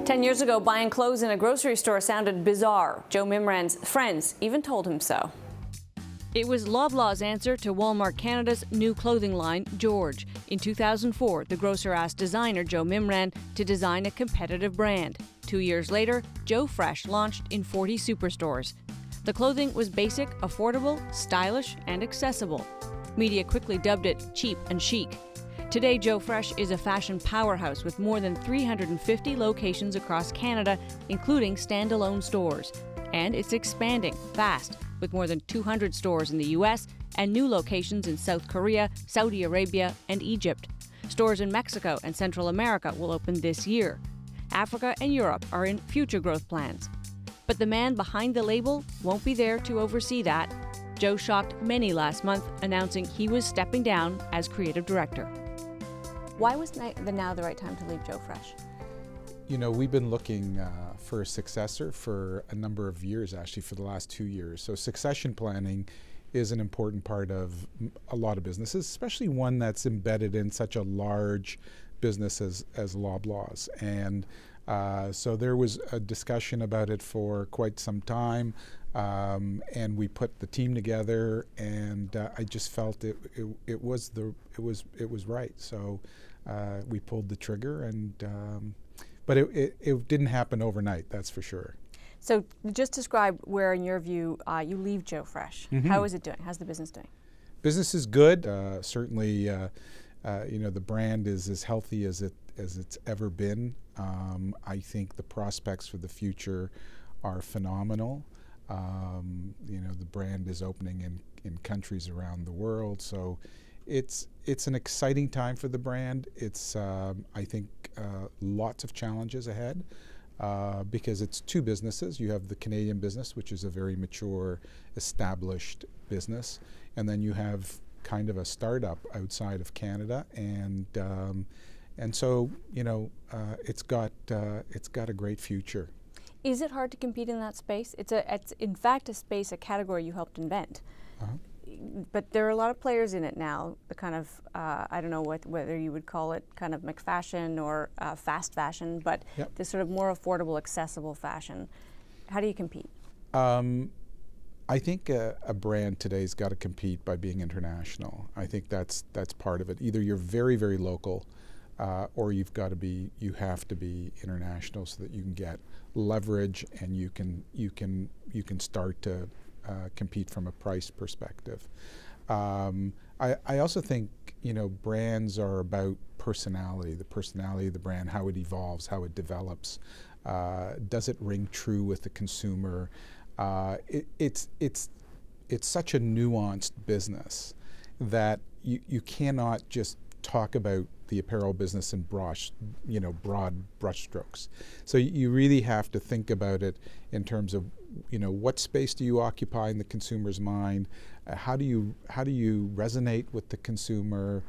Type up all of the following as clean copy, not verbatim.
10 years ago, buying clothes in a grocery store sounded bizarre. Joe Mimran's friends even told him so. It was Loblaw's answer to Walmart Canada's new clothing line, George. In 2004, the grocer asked designer Joe Mimran to design a competitive brand. 2 years later, Joe Fresh launched in 40 superstores. The clothing was basic, affordable, stylish, and accessible. Media quickly dubbed it cheap and chic. Today, Joe Fresh is a fashion powerhouse with more than 350 locations across Canada, including standalone stores. And it's expanding fast, with more than 200 stores in the U.S. and new locations in South Korea, Saudi Arabia, and Egypt. Stores in Mexico and Central America will open this year. Africa and Europe are in future growth plans. But the man behind the label won't be there to oversee that. Joe shocked many last month, announcing he was stepping down as creative director. Why was now the right time to leave Joe Fresh? You know, we've been looking for a successor for a number of years, actually, for the last 2 years. So succession planning is an important part of a lot of businesses, especially one that's embedded in such a large business as Loblaw's. And so there was a discussion about it for quite some time, and we put the team together, and I just felt it was right. So we pulled the trigger, and but it didn't happen overnight, that's for sure. So just describe where, in your view, you leave Joe Fresh. Mm-hmm. How is it doing? How's the business doing? Business is good. Certainly, you know, the brand is as healthy as it's ever been. I think the prospects for the future are phenomenal. You know, the brand is opening in countries around the world, so it's an exciting time for the brand. It's I think lots of challenges ahead because it's two businesses. You have the Canadian business, which is a very mature, established business, and then you have kind of a startup outside of Canada, and so you know it's got a great future. Is it hard to compete in that space? It's in fact a space, a category you helped invent. Uh-huh. But there are a lot of players in it now, the kind of, I don't know whether you would call it kind of McFashion or fast fashion, but yep, this sort of more affordable, accessible fashion. How do you compete? I think a brand today's got to compete by being international. I think that's part of it. Either you're very, very local, or you have to be international so that you can get leverage and you can start to compete from a price perspective. I also think, you know, brands are about personality, the personality of the brand, how it evolves, how it develops. Does it ring true with the consumer? It's such a nuanced business that you cannot just talk about the apparel business in broad brushstrokes. So you really have to think about it in terms of, you know, what space do you occupy in the consumer's mind? How do you resonate with the consumer?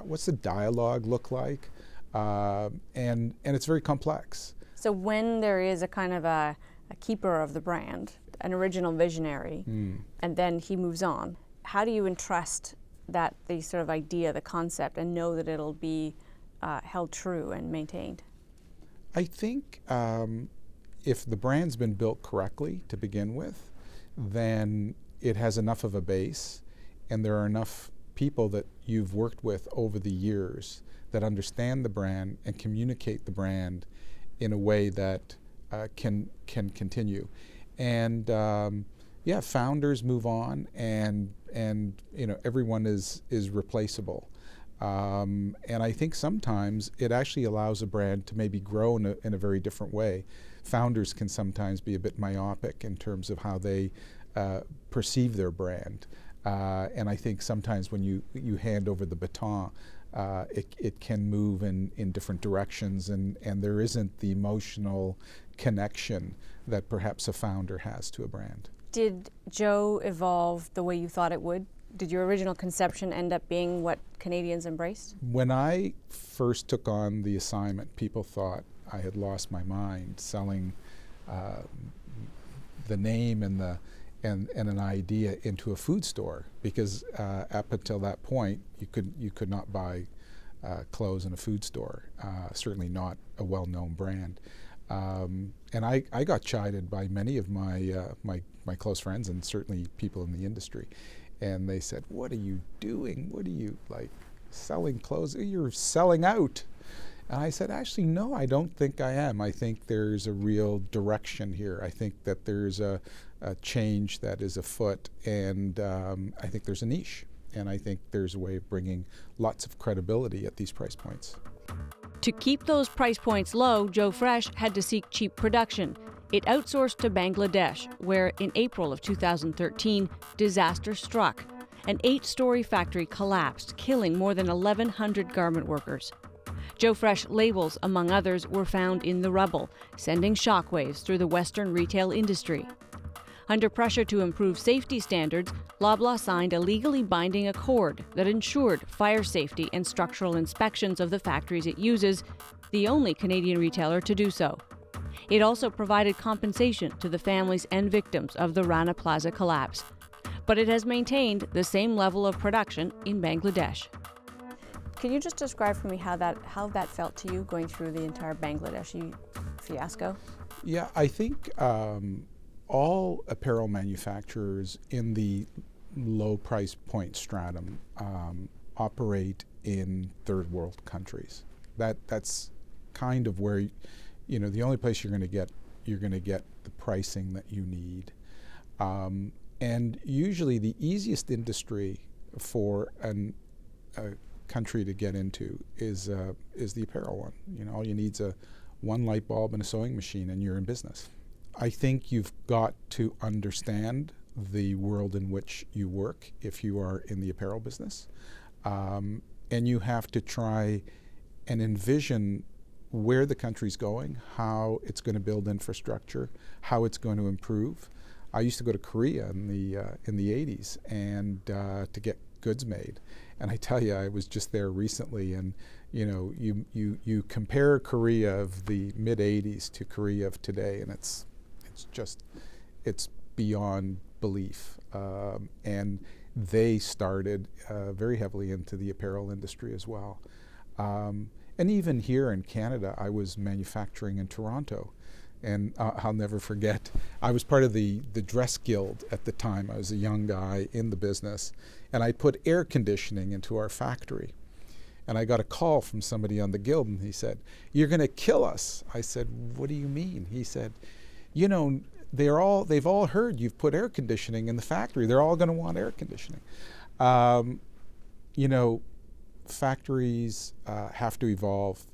What's the dialogue look like? And it's very complex. So when there is a kind of a keeper of the brand, an original visionary, and then he moves on, how do you entrust that the sort of idea, the concept, and know that it'll be held true and maintained? I think if the brand's been built correctly to begin with, then it has enough of a base, and there are enough people that you've worked with over the years that understand the brand and communicate the brand in a way that can continue. And yeah, founders move on, and you know, everyone is replaceable. And I think sometimes it actually allows a brand to maybe grow in a very different way. Founders can sometimes be a bit myopic in terms of how they perceive their brand. And I think sometimes when you hand over the baton, it can move in different directions, and there isn't the emotional connection that perhaps a founder has to a brand. Did Joe evolve the way you thought it would? Did your original conception end up being what Canadians embraced? When I first took on the assignment, people thought I had lost my mind selling the name and and an idea into a food store, because up until that point you could not buy clothes in a food store, certainly not a well-known brand. And I got chided by many of my close friends, and certainly people in the industry, and they said, "What are you doing? What are you, like, selling clothes? You're selling out." And I said, actually, no, I don't think I am. I think there's a real direction here. I think that there's a change that is afoot, and I think there's a niche. And I think there's a way of bringing lots of credibility at these price points. To keep those price points low, Joe Fresh had to seek cheap production. It outsourced to Bangladesh, where in April of 2013, disaster struck. An 8-story factory collapsed, killing more than 1,100 garment workers. Joe Fresh labels, among others, were found in the rubble, sending shockwaves through the Western retail industry. Under pressure to improve safety standards, Loblaw signed a legally binding accord that ensured fire safety and structural inspections of the factories it uses, the only Canadian retailer to do so. It also provided compensation to the families and victims of the Rana Plaza collapse. But it has maintained the same level of production in Bangladesh. Can you just describe for me how that felt to you, going through the entire Bangladeshi fiasco? Yeah, I think all apparel manufacturers in the low price point stratum operate in third world countries. That's kind of where, the only place you're going to get the pricing that you need. And usually the easiest industry for a country to get into is the apparel one. All you need is one light bulb and a sewing machine, and you're in business. I think you've got to understand the world in which you work if you are in the apparel business, and you have to try and envision where the country's going, how it's going to build infrastructure, how it's going to improve. I used to go to Korea in the 80s and to get goods made. And I tell you, I was just there recently, and you compare Korea of the mid 80s to Korea of today, and it's beyond belief. And they started very heavily into the apparel industry as well. And even here in Canada, I was manufacturing in Toronto. And I'll never forget, I was part of the dress guild at the time. I was a young guy in the business, and I put air conditioning into our factory. And I got a call from somebody on the guild, and he said, "You're going to kill us." I said, "What do you mean?" He said, they've all heard you've put air conditioning in the factory. They're all going to want air conditioning. Factories have to evolve.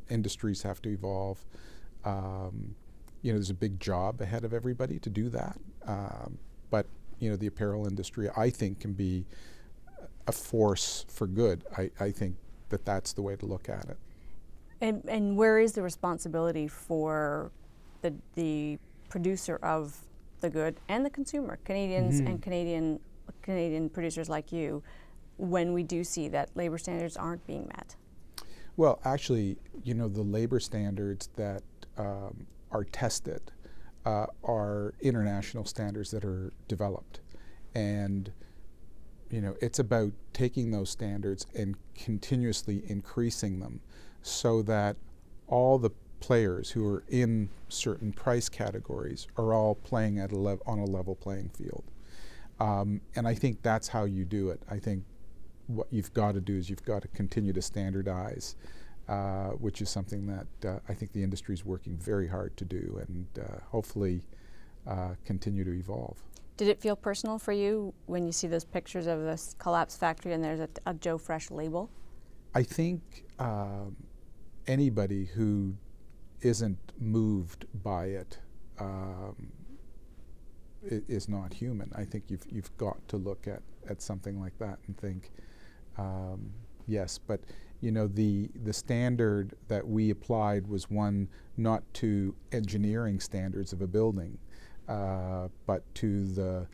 Industries have to evolve. There's a big job ahead of everybody to do that. But the apparel industry, I think, can be a force for good. I think that's the way to look at it. And where is the responsibility for the producer of the good and the consumer, Canadians and Canadian producers like you, when we do see that labor standards aren't being met? Well, actually, the labor standards that are tested are international standards that are developed. And, it's about taking those standards and continuously increasing them so that all the players who are in certain price categories are all playing on a level playing field. And I think that's how you do it. I think what you've got to do is you've got to continue to standardize, which is something that I think the industry is working very hard to do, and hopefully continue to evolve. Did it feel personal for you when you see those pictures of this collapsed factory and there's a Joe Fresh label? I think anybody who isn't moved by it is not human. I think you've got to look at something like that and think, yes, but the standard that we applied was one not to engineering standards of a building, but to the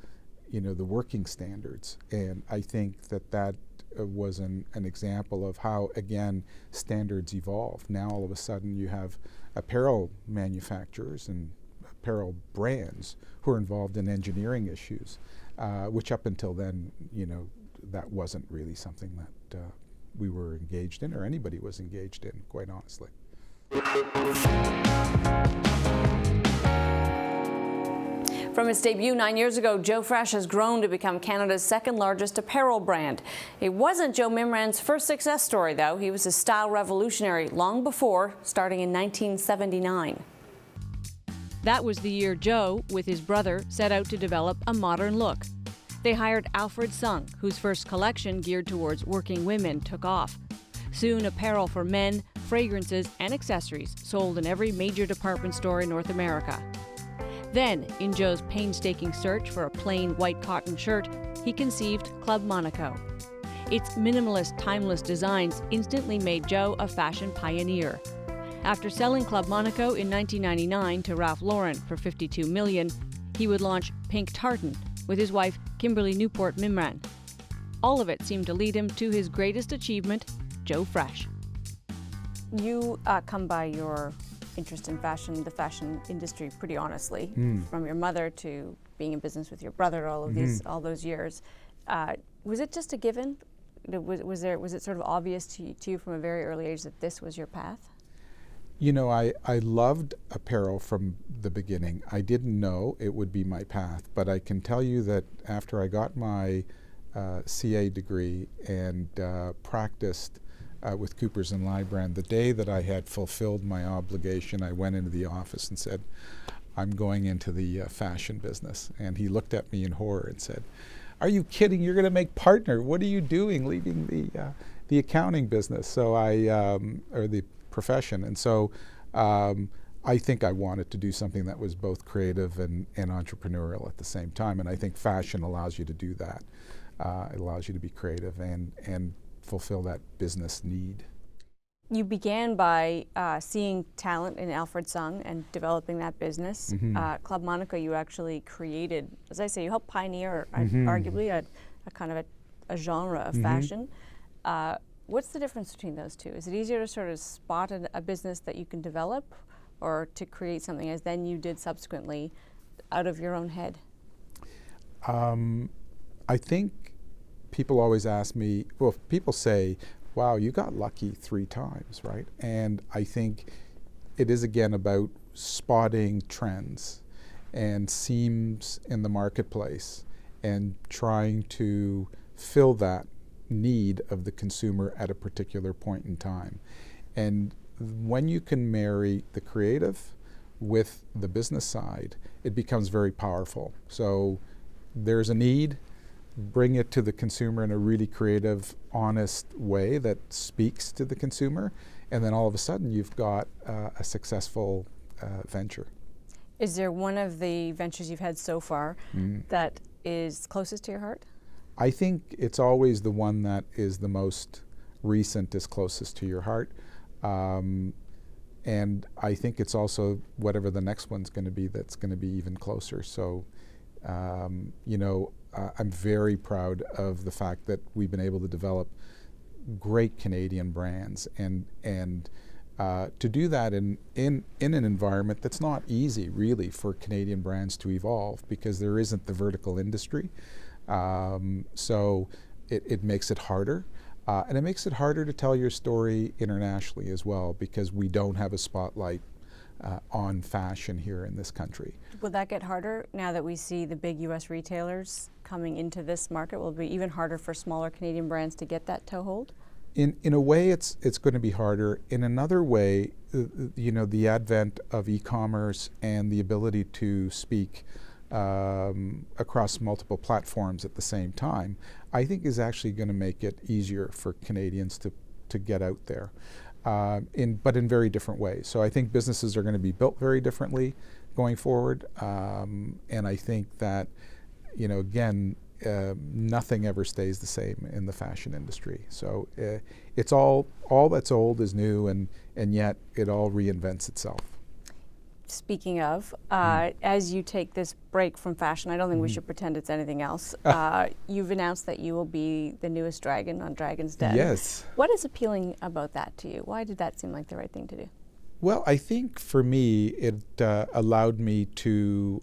working standards. And I think that was an example of how, again, standards evolve. Now all of a sudden you have apparel manufacturers and apparel brands who are involved in engineering issues, which up until then, that wasn't really something that we were engaged in, or anybody was engaged in, quite honestly. From its debut 9 years ago, Joe Fresh has grown to become Canada's second largest apparel brand. It wasn't Joe Mimran's first success story, though. He was a style revolutionary long before, starting in 1979. That was the year Joe, with his brother, set out to develop a modern look. They hired Alfred Sung, whose first collection geared towards working women took off. Soon, apparel for men, fragrances, and accessories sold in every major department store in North America. Then, in Joe's painstaking search for a plain white cotton shirt, he conceived Club Monaco. Its minimalist, timeless designs instantly made Joe a fashion pioneer. After selling Club Monaco in 1999 to Ralph Lauren for $52 million, he would launch Pink Tartan with his wife, Kimberly Newport Mimran. All of it seemed to lead him to his greatest achievement, Joe Fresh. You come by your interest in fashion, the fashion industry, pretty honestly, from your mother to being in business with your brother all those years. Was it just a given? Was it sort of obvious to you from a very early age that this was your path? I loved apparel from the beginning. I didn't know it would be my path, but I can tell you that after I got my CA degree and practiced with Coopers and Lybrand, the day that I had fulfilled my obligation, I went into the office and said, I'm going into the fashion business. And he looked at me in horror and said, are you kidding? You're going to make partner. What are you doing leaving the accounting business? Or the profession. And so I think I wanted to do something that was both creative and entrepreneurial at the same time. And I think fashion allows you to do that. It allows you to be creative and fulfill that business need. You began by seeing talent in Alfred Sung and developing that business. Club Monaco, you actually created, as I say, you helped pioneer arguably a kind of a genre of fashion. What's the difference between those two? Is it easier to sort of spot a business that you can develop, or to create something as then you did subsequently out of your own head? I think people always ask me, well, people say, wow, you got lucky 3 times, right? And I think it is again about spotting trends and seams in the marketplace and trying to fill that need of the consumer at a particular point in time. And when you can marry the creative with the business side, it becomes very powerful. So there's a need, bring it to the consumer in a really creative, honest way that speaks to the consumer, and then all of a sudden you've got a successful venture. Is there one of the ventures you've had so far that is closest to your heart? I think it's always the one that is the most recent is closest to your heart. And I think it's also whatever the next one's going to be that's going to be even closer. So, I'm very proud of the fact that we've been able to develop great Canadian brands and to do that in an environment that's not easy really for Canadian brands to evolve because there isn't the vertical industry. So it makes it harder. And it makes it harder to tell your story internationally as well because we don't have a spotlight on fashion here in this country. Will that get harder now that we see the big U.S. retailers coming into this market? Will it be even harder for smaller Canadian brands to get that toehold? In a way, it's going to be harder. In another way, the advent of e-commerce and the ability to speak across multiple platforms at the same time, I think is actually going to make it easier for Canadians to get out there, but in very different ways. So I think businesses are going to be built very differently going forward, and I think that, again, nothing ever stays the same in the fashion industry. So it's all that's old is new, and yet it all reinvents itself. Speaking of, as you take this break from fashion, I don't think we should pretend it's anything else. You've announced that you will be the newest dragon on Dragon's Den. Yes. What is appealing about that to you? Why did that seem like the right thing to do? Well, I think for me, it allowed me to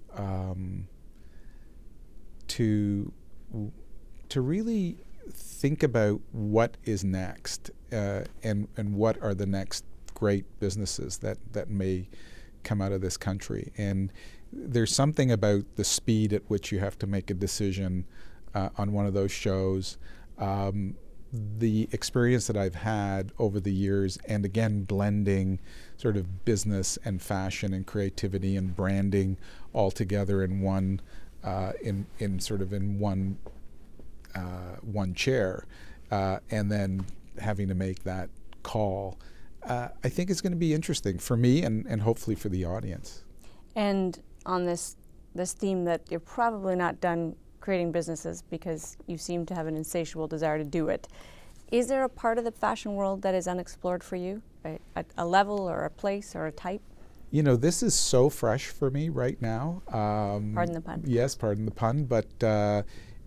really think about what is next, and what are the next great businesses that may come out of this country. And there's something about the speed at which you have to make a decision on one of those shows. The experience that I've had over the years, and again blending sort of business and fashion and creativity and branding all together in one one chair, and then having to make that call, I think it's going to be interesting for me and hopefully for the audience. And on this theme that you're probably not done creating businesses because you seem to have an insatiable desire to do it, is there a part of the fashion world that is unexplored for you? A level or a place or a type? You know, this is so fresh for me right now. Pardon the pun. Yes, pardon the pun, but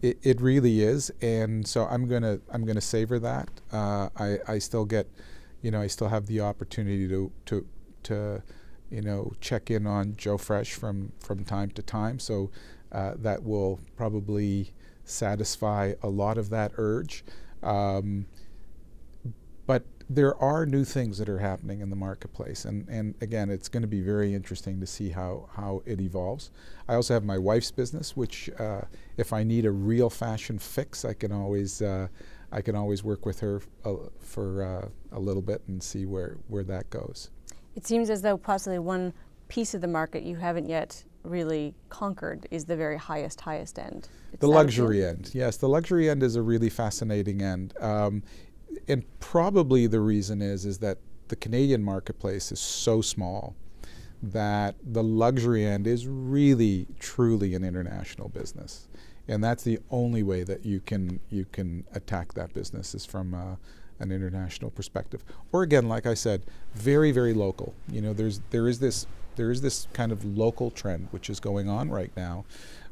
it really is, and so I'm gonna savor that. I still get, I still have the opportunity to check in on Joe Fresh from time to time. So that will probably satisfy a lot of that urge. But there are new things that are happening in the marketplace, and again, it's going to be very interesting to see how it evolves. I also have my wife's business, which if I need a real fashion fix, I can always work with her for a little bit and see where that goes. It seems as though possibly one piece of the market you haven't yet really conquered is the very highest end. The luxury end, yes. The luxury end is a really fascinating end. And probably the reason is that the Canadian marketplace is so small that the luxury end is really, truly an international business. And that's the only way that you can attack that business is from an international perspective. Or again, like I said, very, very local. There is this kind of local trend which is going on right now,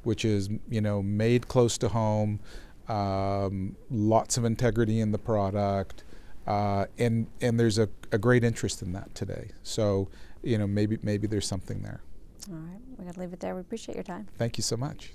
which is made close to home, lots of integrity in the product, and there's a great interest in that today. So maybe there's something there. All right, we got to leave it there. We appreciate your time. Thank you so much.